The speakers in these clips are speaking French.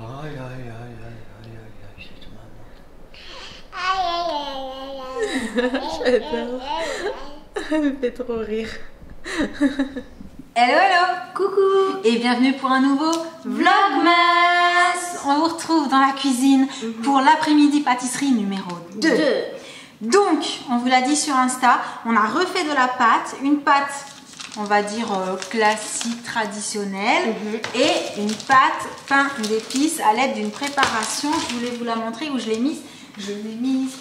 Aïe, aïe, aïe, aïe, aïe, aïe, c'est maman. J'adore. Elle me fait trop rire. Hello, hello, coucou et bienvenue pour un nouveau Vlogmas. On vous retrouve dans la cuisine pour l'après-midi pâtisserie numéro 2. Donc, on vous l'a dit sur Insta, on a refait de la pâte, une pâte, on va dire classique, traditionnelle, et une pâte pain d'épices à l'aide d'une préparation. Je voulais vous la montrer où je l'ai mise. Je l'ai mise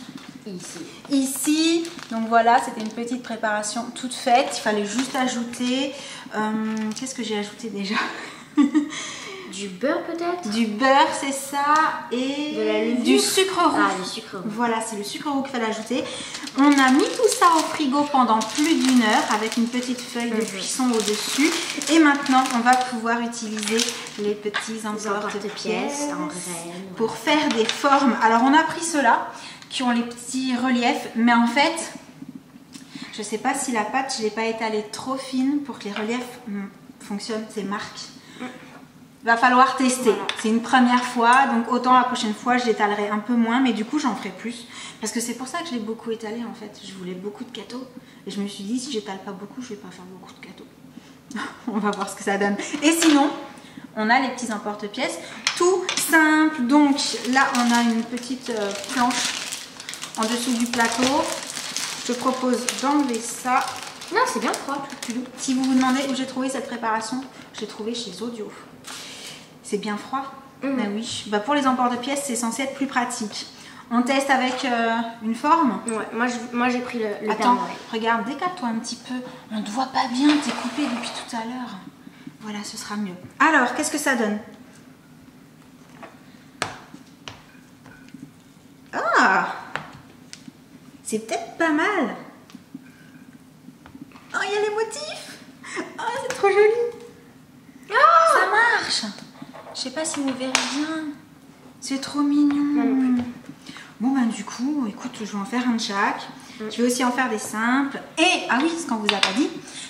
ici. Donc voilà, c'était une petite préparation toute faite. Il fallait juste ajouter... qu'est-ce que j'ai ajouté déjà? Du beurre peut-être? Du beurre, c'est ça, et de la levure. Du sucre roux. Ah, du sucre roux. Voilà, c'est le sucre roux qu'il fallait ajouter. On a mis tout ça au frigo pendant plus d'1 heure avec une petite feuille de cuisson au-dessus. Et maintenant, on va pouvoir utiliser les petits emporte-pièces en reine pour faire des formes. Alors, on a pris ceux-là qui ont les petits reliefs, mais en fait, je sais pas si la pâte, je l'ai pas étalée trop fine pour que les reliefs fonctionnent, c'est marque. Va falloir tester. Voilà. C'est une première fois, donc autant la prochaine fois je l'étalerai un peu moins, mais du coup j'en ferai plus. Parce que c'est pour ça que je l'ai beaucoup étalé en fait. Je voulais beaucoup de gâteaux. Et je me suis dit, si j'étale pas beaucoup, je vais pas faire beaucoup de gâteaux. On va voir ce que ça donne. Et sinon, on a les petits emporte-pièces. Tout simple. Donc là, on a une petite planche en dessous du plateau. Je te propose d'enlever ça. Non, c'est bien froid. Si vous vous demandez où j'ai trouvé cette préparation, je l'ai trouvée chez Audio. C'est bien froid. Bah oui. Bah pour les emporte-pièces, c'est censé être plus pratique. On teste avec une forme. Ouais, moi j'ai pris le Attends, terme, ouais. regarde, décale-toi un petit peu. On ne te voit pas bien, t'es coupé depuis tout à l'heure. Voilà, ce sera mieux. Alors, qu'est-ce que ça donne? Ah! C'est peut-être pas mal. Oh, il y a les motifs. Oh, c'est trop joli. Oh, ça marche. Je sais pas si vous verrez bien. C'est trop mignon. Bon, ben du coup, écoute, je vais en faire un de chaque. Je vais aussi en faire des simples. Et, ah oui, ce qu'on vous a pas dit,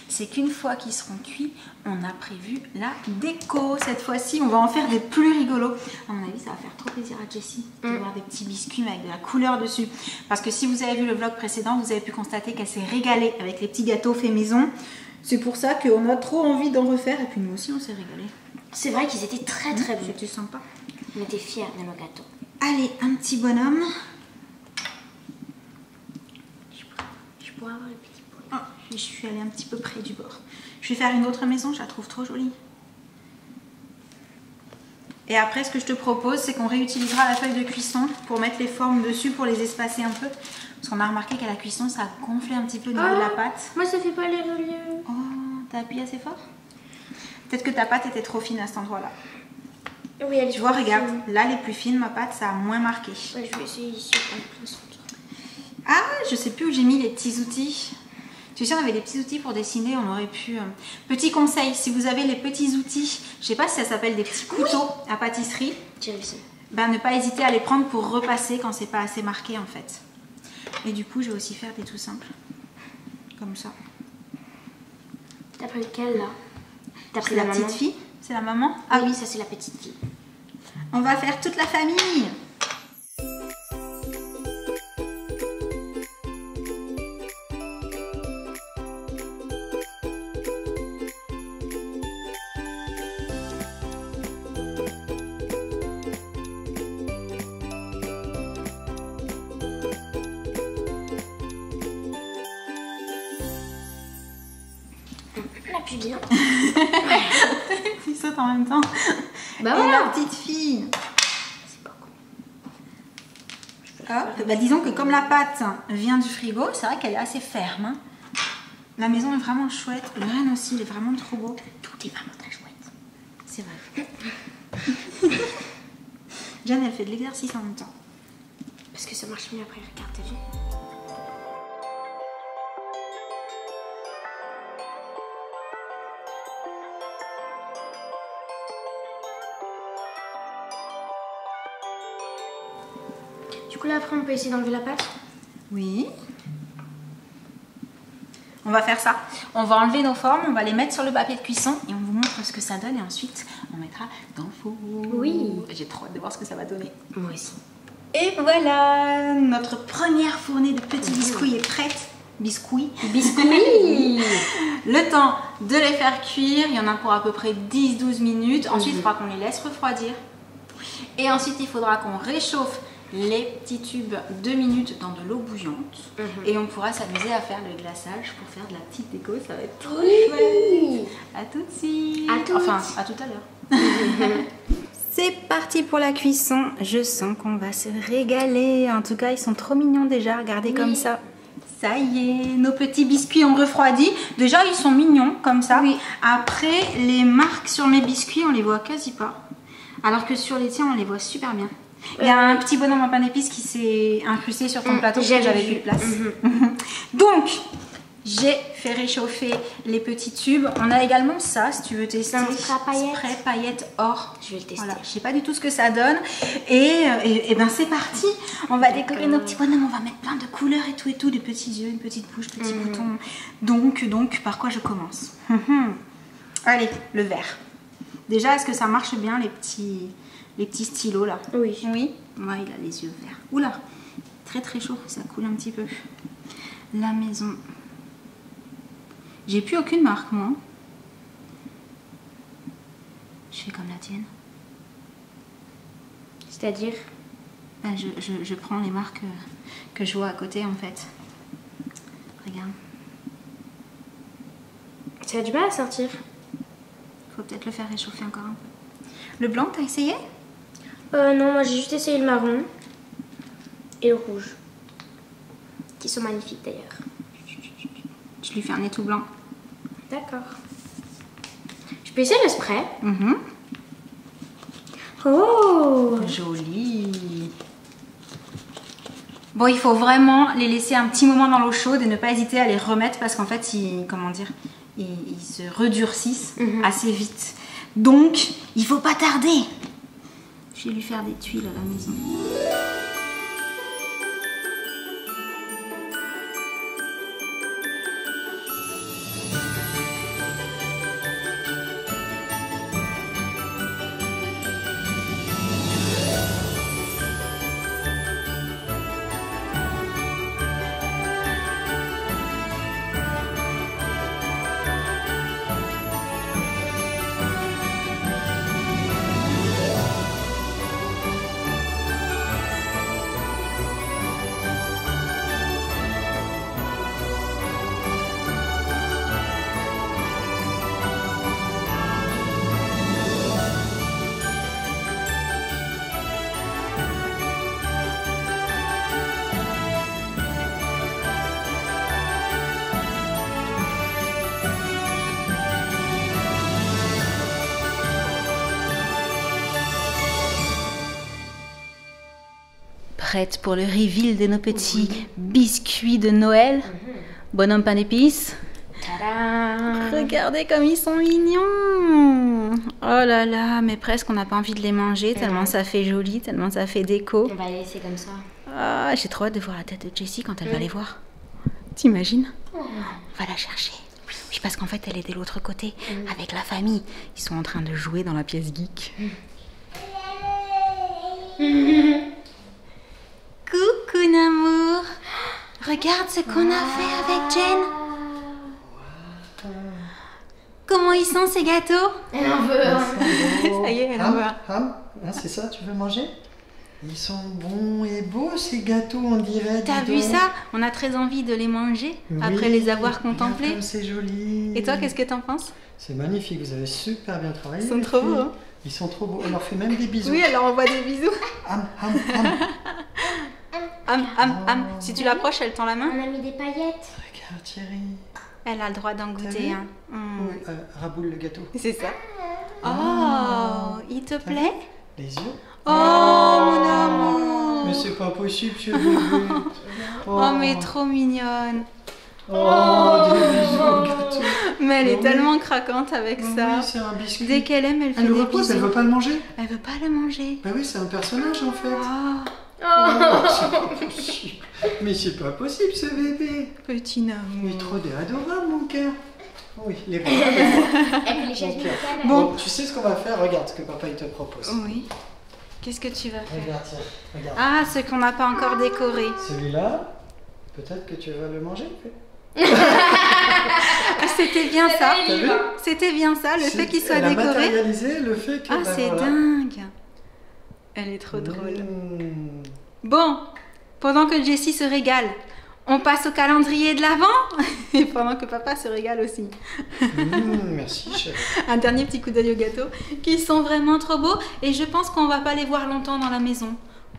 c'est qu'une fois qu'ils seront cuits, on a prévu la déco. Cette fois-ci, on va en faire des plus rigolos. À mon avis, ça va faire trop plaisir à Jessie de voir des petits biscuits avec de la couleur dessus. Parce que si vous avez vu le vlog précédent, vous avez pu constater qu'elle s'est régalée avec les petits gâteaux faits maison. C'est pour ça qu'on a trop envie d'en refaire. Et puis nous aussi, on s'est régalé. C'est vrai qu'ils étaient très très bons. C'était sympa. On était fiers de nos gâteaux. Allez, un petit bonhomme. Je pourrais avoir le petit pot. Oh, je suis allée un petit peu près du bord. Je vais faire une autre maison, je la trouve trop jolie. Et après, ce que je te propose, c'est qu'on réutilisera la feuille de cuisson pour mettre les formes dessus, pour les espacer un peu. Parce qu'on a remarqué qu'à la cuisson, ça a gonflé un petit peu au niveau de la pâte. Moi, ça fait pas les reliefs. Oh, t'as appuyé assez fort? Peut-être que ta pâte était trop fine à cet endroit-là. Oui, elle est Tu vois, regarde, là, les plus fines, ma pâte, ça a moins marqué. Ouais, je vais essayer ici. Ah, je sais plus où j'ai mis les petits outils. Tu sais, on avait des petits outils pour dessiner, on aurait pu... Petit conseil, si vous avez les petits outils, je sais pas si ça s'appelle des petits couteaux à pâtisserie, ben ne pas hésiter à les prendre pour repasser quand c'est pas assez marqué en fait. Et du coup, je vais aussi faire des tout simples. Comme ça. T'as pris lequel là? T'as pris C'est la petite fille? C'est la maman? Ah oui, ça c'est la petite fille. On va faire toute la famille. La plus bien. Ils sautent en même temps. Bah et voilà. la petite fille. C'est pas cool. Hop, bah disons que comme la pâte vient du frigo, c'est vrai qu'elle est assez ferme. Hein. La maison est vraiment chouette. Le renne aussi, il est vraiment trop beau. Tout est vraiment très chouette. C'est vrai. Jeanne, elle fait de l'exercice en même temps. Parce que ça marche mieux après, regarde, t'as vu? Du coup là après on peut essayer d'enlever la pâte. Oui. On va faire ça. On va enlever nos formes, on va les mettre sur le papier de cuisson et on vous montre ce que ça ça donne et ensuite on mettra dans le four. Oui. J'ai trop hâte de voir ce que ça va donner. Moi aussi. Et voilà, notre première fournée de petits biscuits est prête. Biscuits. Le temps de les faire cuire, il y en a pour à peu près 10-12 minutes. Ensuite, il faudra qu'on les laisse refroidir. Et ensuite, il faudra qu'on réchauffe les petits tubes 2 minutes dans de l'eau bouillante. Et on pourra s'amuser à faire le glaçage pour faire de la petite déco. Ça va être trop chouette. À tout de suite. Enfin, à tout à l'heure. C'est parti pour la cuisson. Je sens qu'on va se régaler. En tout cas, ils sont trop mignons déjà. Regardez comme ça. Ça y est, nos petits biscuits ont refroidi. Déjà, ils sont mignons comme ça. Oui. Après, les marques sur mes biscuits, on les voit quasi pas. Alors que sur les tiens, on les voit super bien. Il y a un petit bonhomme en pain d'épices qui s'est incrusté sur ton plateau parce que j'avais plus de place. Donc, j'ai fait réchauffer les petits tubes. On a également ça, si tu veux tester. Un spray paillettes or. Je vais le tester. Voilà, je sais pas du tout ce que ça donne. Et ben c'est parti. On va décorer nos petits bonhommes. On va mettre plein de couleurs et tout, des petits yeux, une petite bouche, petits boutons. Donc, par quoi je commence? Allez, le vert. Déjà, est-ce que ça marche bien les petits stylos là? Oui. Oui. Ouais, il a les yeux verts. Oula, très très chaud, ça coule un petit peu. La maison. J'ai plus aucune marque moi. Je fais comme la tienne. C'est-à-dire? Ben, je prends les marques que je vois à côté en fait. Regarde. Ça a du mal à sortir. Faut peut-être le faire réchauffer encore un peu. Le blanc, t'as essayé? Non, moi j'ai juste essayé le marron et le rouge. Qui sont magnifiques d'ailleurs. Je lui fais un nez tout blanc. D'accord. Je peux essayer le spray? Mhm. Oh! Joli. Bon, il faut vraiment les laisser un petit moment dans l'eau chaude et ne pas hésiter à les remettre parce qu'en fait, ils se redurcissent assez vite. Donc, il faut pas tarder. Je vais lui faire des tuiles à la maison. Prête pour le reveal de nos petits biscuits de Noël. Bonhomme pain d'épices. Tadam! Regardez comme ils sont mignons. Oh là là, mais presque on n'a pas envie de les manger tellement ça fait joli, tellement ça fait déco. On va les laisser comme ça. Ah, j'ai trop hâte de voir la tête de Jessie quand elle va les voir. T'imagines? On va la chercher. Oui, parce qu'en fait elle est de l'autre côté avec la famille. Ils sont en train de jouer dans la pièce geek. Coucou Namour. Regarde ce qu'on a fait avec Jen. Comment ils sont ces gâteaux? Elle en veut un. Ça y est, elle en veut un. Ham, c'est ça, tu veux manger? Ils sont bons et beaux ces gâteaux, on dirait. T'as dis vu donc. ça? On a très envie de les manger après Oui, les avoir regarde contemplés. comme c'est joli. Et toi, qu'est-ce que t'en penses? C'est magnifique, vous avez super bien travaillé. Ils sont les trop filles. beaux, hein. Ils sont trop beaux. On leur fait même des bisous. Oui, elle leur envoie des bisous. Ham. Si tu l'approches, elle tend la main. On a mis des paillettes. Regarde Thierry. Elle a le droit d'en T'as goûter vu? un. Oui, raboule le gâteau. C'est ça. Oh, il te plaît? Les yeux. Oh, mon amour. Mais c'est pas possible, tu veux. Oh, mais trop mignonne. Oh, des bisous au gâteau. Mais elle est Oui. tellement craquante avec ça. Oui, c'est un biscuit. Dès qu'elle aime, elle fait Elle le des repose, elle bisous. veut pas le manger. Elle veut pas le manger. Bah oui, c'est un personnage en fait. Oh, C'est pas possible. Mais c'est pas possible ce bébé. petit Il est amour. trop adorable mon cœur. Oui, les bras, les bras. Et puis les chaises Ok. musicales. Bon, tu sais ce qu'on va faire? Regarde ce que papa il te propose. Oui. Qu'est-ce que tu vas faire? Regarde, tiens, regarde. Ah, ce qu'on n'a pas encore décoré. Celui-là, peut-être que tu vas le manger. Ah, c'était bien ça. T'as vu? C'était bien ça, le fait qu'il soit Elle a décoré. matérialisé le fait que. Ah, bah, c'est voilà. dingue. Elle est trop drôle. Mmh. Bon, pendant que Jessie se régale, on passe au calendrier de l'Avent. Et pendant que papa se régale aussi. Merci, chef. Un dernier petit coup d'œil au gâteau, qui sont vraiment trop beaux. Et je pense qu'on va pas les voir longtemps dans la maison.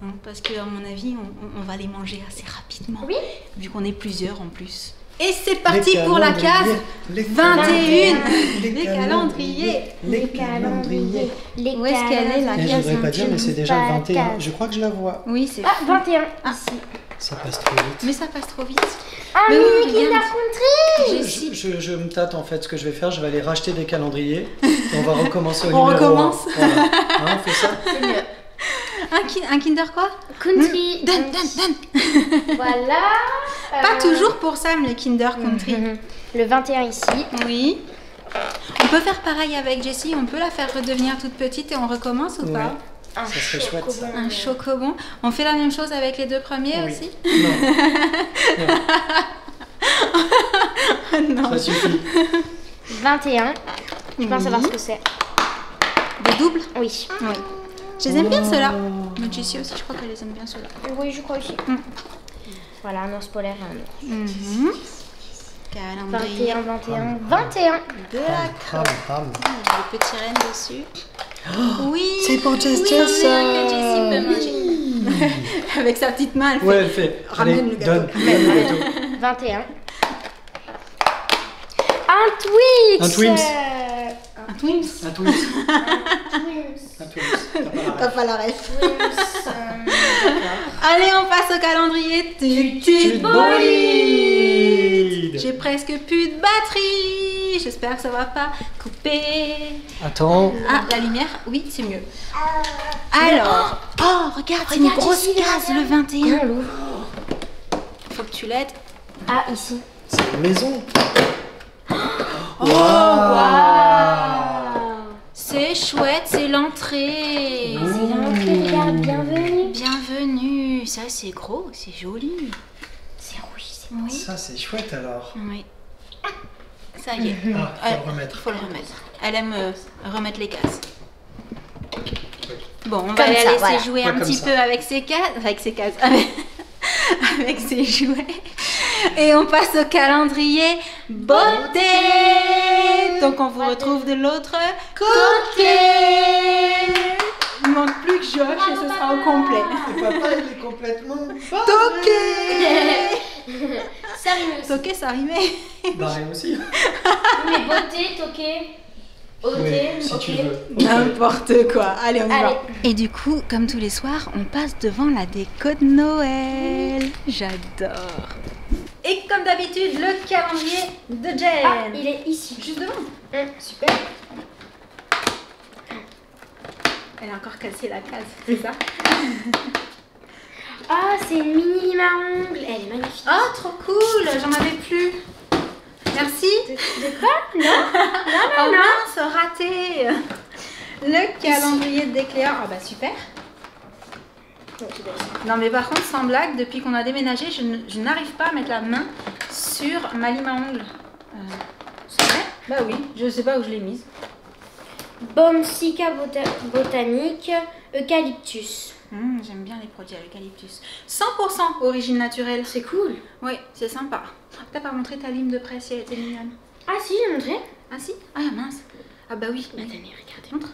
Hein, parce que à mon avis, on va les manger assez rapidement. Oui. Vu qu'on est plusieurs en plus. Et c'est parti Les pour la case calendriers, 21. les Les calendriers. Les calendriers. Les Où est-ce qu'elle est, la Et je case voudrais pas dire, mais c'est déjà le 21. case. Je crois que je la vois. Oui, c'est Ah, fou. 21 Ah. ici. Ça passe trop vite. Mais ça passe trop vite. Ah, Mais mini oui, Kinder regarde. Country. Jessie. Je me tâte en fait. Ce que je vais faire, je vais aller racheter des calendriers. Et on va recommencer au On numéro recommence. 1. Voilà. Hein, on fait ça. C'est mieux. Un Kinder quoi? Country. Donne, donne. Voilà. Pas toujours pour Sam, les Kinder Country. Le 21 ici. Oui. On peut faire pareil avec Jessie, on peut la faire redevenir toute petite et on recommence ou Ouais. pas? Un Ça serait chouette. chocobon. Un chocobon. On fait la même chose avec les deux premiers Oui. aussi? Non, Non. ça suffit. 21. Je pense Oui. savoir ce que c'est. Des doubles? Oui. Oui. Je les aime bien ceux-là. Oh. Mais Jessie aussi, je crois qu'elle les aime bien ceux-là. Oui, je crois aussi. Voilà, un ours polaire et un ours. Calendrier 21, 21, 21. de la Ram, ram. Il y a des petits rennes dessus. Oui. C'est pour Jess, Oui, Jess, on dirait que Jessie peut manger. Avec sa petite main, elle fait. Ouais, elle fait. Ramène Allez, le gâteau. donne le gâteau. 21. Un Twix. Un Twins. Un Twins. Un twist. Twins. Un twist. T'as pas la ref. Twins. Allez, on passe au calendrier. Tut bolide. J'ai presque plus de batterie. J'espère que ça va pas couper. Attends. Ah, la lumière, oui, c'est mieux. Alors, oh, regarde, c'est une regarde grosse ici, case, le Comment 21. on l'ouvre? Faut que tu l'aides. Ah, ici. C'est une maison. Oh, Waouh. C'est chouette, c'est l'entrée. C'est l'entrée, regarde, bienvenue. Bienvenue. Ça, c'est gros, c'est joli. C'est rouge, c'est Oui. Ça, c'est chouette alors. Oui. Ça y est. Ah, faut le remettre. Faut le remettre. Elle aime remettre les cases. Bon, on va Comme la ça, laisser voilà. jouer Ouais, un comme petit ça. peu avec ses cases. Avec ses cases. Avec ses jouets. Et on passe au calendrier beauté. Donc on vous retrouve de l'autre côté. Il manque plus que Josh et ce sera au complet. Et papa, il est complètement Toqué. Ça rime aussi. Toqué, ça rimait. barré aussi. Mais beauté, toqué, ôté, Oui, si ok. tu veux. N'importe quoi. Allez, on y va. Allez. Et du coup, comme tous les soirs, on passe devant la déco de Noël. J'adore. Et comme d'habitude, le calendrier de Jen. Ah, il est ici. Juste devant. Super. Elle a encore cassé la case, c'est ça? Ah, c'est une mini lime à ongles. Elle est magnifique. Oh, trop cool. J'en avais plus. Merci. De quoi? Non. Oh mince, raté. Le calendrier d'éclair. Ah bah super. Non mais par contre, sans blague, depuis qu'on a déménagé, je n'arrive pas à mettre la main sur ma lime à ongles. C'est vrai? Bah oui, je sais pas où je l'ai mise. Bomsica botanique, eucalyptus. J'aime bien les produits à l'eucalyptus. 100% origine naturelle. C'est cool. Oui, c'est sympa. T'as pas montré ta lime de presse si elle était mignonne? Ah si, j'ai montré. Ah si? Ah mince. Ah bah oui. Attendez, regardez. Montre.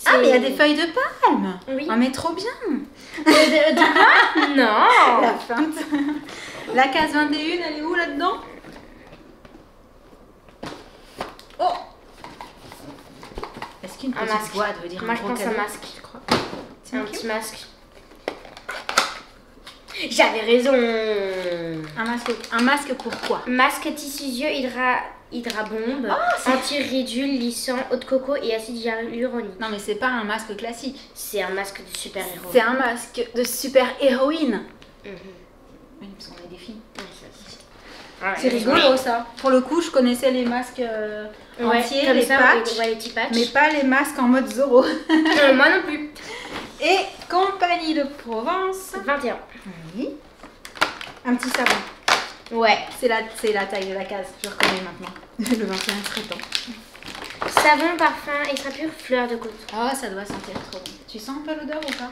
Ah mais il y a des feuilles de palme. Oui. Ah mais trop bien. Non. La feinte. La case 21, elle est où là-dedans? Oh. Est-ce qu'une Un petite masque. boîte veut dire Moi, un je gros pense un cadeau? masque. Je crois. C'est un petit masque. J'avais raison. Un masque pour quoi? Masque tissu-yeux hydrabombe, anti-ridule, lissant, eau de coco et acide hyaluronique. Non mais c'est pas un masque classique. C'est un masque de super-héros. C'est un masque de super héroïne. Mhm. Oui, parce qu'on est des filles. Ouais, ça, c'est- Ouais, C'est rigolo ça. Pour le coup, je connaissais les masques entiers, comme les ça, patchs, les petits patchs. mais pas les masques en mode Zorro. Moi non plus. Et Compagnie de Provence. 21. Oui. Un petit savon. Ouais. C'est la taille de la case, je reconnais maintenant. Le 21 serait temps. Savon, parfum, extra pur, fleur de coton. Oh, ça doit sentir trop bon. Tu sens un peu l'odeur ou pas?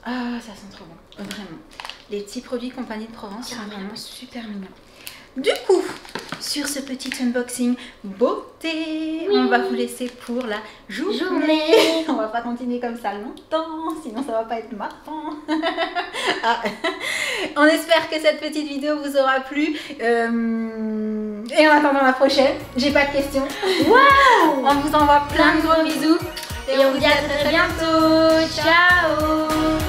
Ah, ça sent trop bon, vraiment. Les petits produits Compagnie de Provence sont vraiment super mignons. Du coup, sur ce petit unboxing beauté, on va vous laisser pour la journée. On va pas continuer comme ça longtemps, sinon ça va pas être marrant. Ah. On espère que cette petite vidéo vous aura plu. Et en attendant la prochaine, j'ai pas de questions. Waouh! On vous envoie plein de gros bisous. Et on vous dit à très bientôt. Ciao!